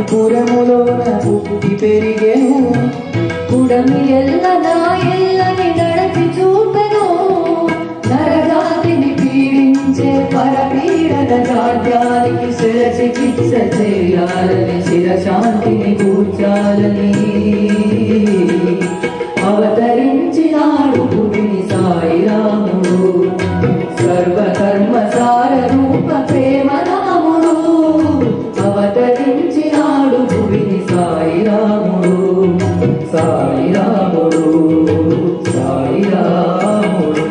పురములోన పుట్టి పెరిగెను పుడమి ఎల్లని నడచి చూపెను నరజాతిని పీడించే పరపీడన జాడ్యానికి శిరచికిత్స చేయాలని శిరశాంతిని కూర్చాలని అవతరించినాడు భూమిని సాయిరాముడు సర్వకర్మ సార రూప ప్రేమనాముడు అవతరించినాడు భూమిని సాయిరాముడు సాయిరాముడు సాయిరాముడు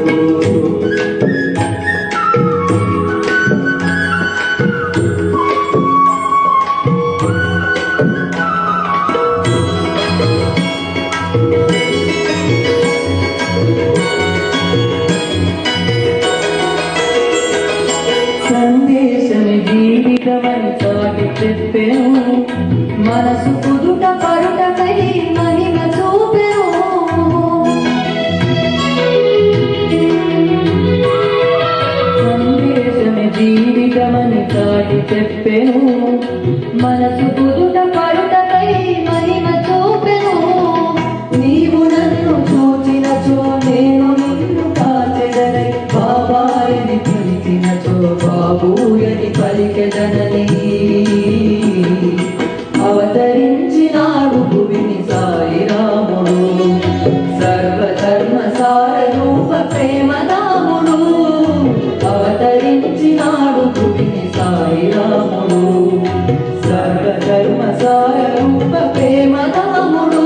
సందేశమే జీవితమని చాటి చెప్పెను మనసు కుదుట పరుటకై మహిమ చూపెను సందేశమే జీవితమని చాటి చెప్పెను మనసు కుదుట పరుటకై మహిమ చూపెను నీవు నన్ను చూచినచో నేను నిన్ను కాచెదనై బాబాయని పిలిచినచో బాబూయని పలికెదనని అవతరించినాడు భువిని సాయిరాముడు సర్వధర్మ సార రూప ప్రేమనాముడు అవతరించినాడు భువిని సాయిరాముడు సర్వధర్మ సార రూప ప్రేమనాముడు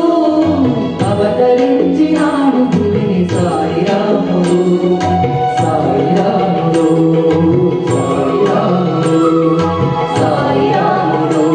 అవతరించినాడు భువిని సాయిరాముడు సాయిరాముడు సాయిరాముడు సాయిరాముడు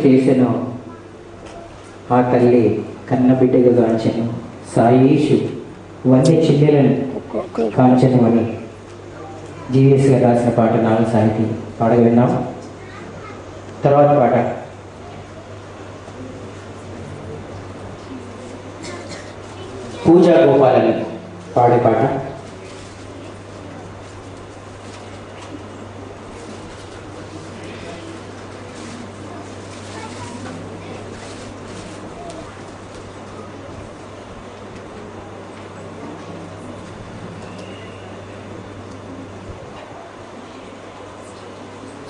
చేసెను ఆ తల్లి కన్న బిడ్డగా గాంచెను సాయేషు వన్య చిన్నెలను కాంచెను అని జీవిఎస్ గారు రాసిన పాట నాలుగు సాహితీ పాడగా విన్నాం. తర్వాత పాట పూజా గోపాలని పాడే పాట.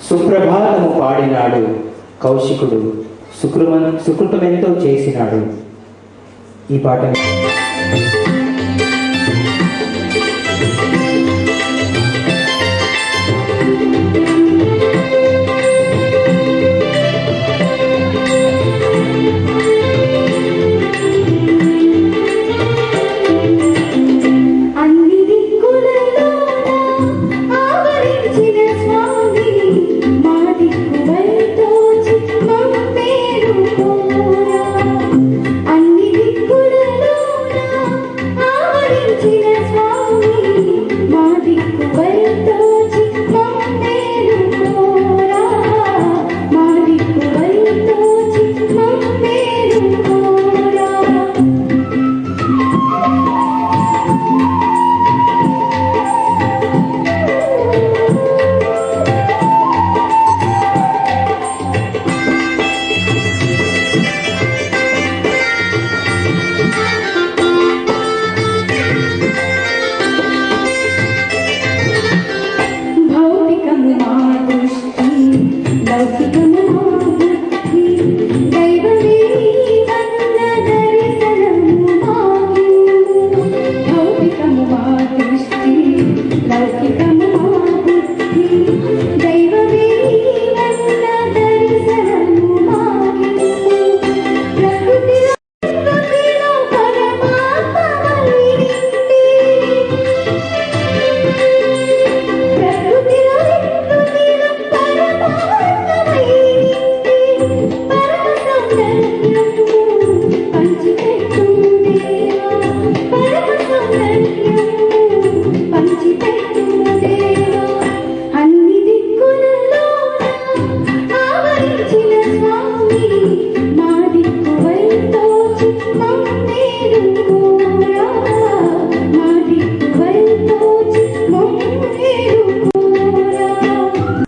సుప్రభాతము పాడినాడు కౌశికుడు సుకృతమెంతో చేసినాడు. ఈ పాట పంచి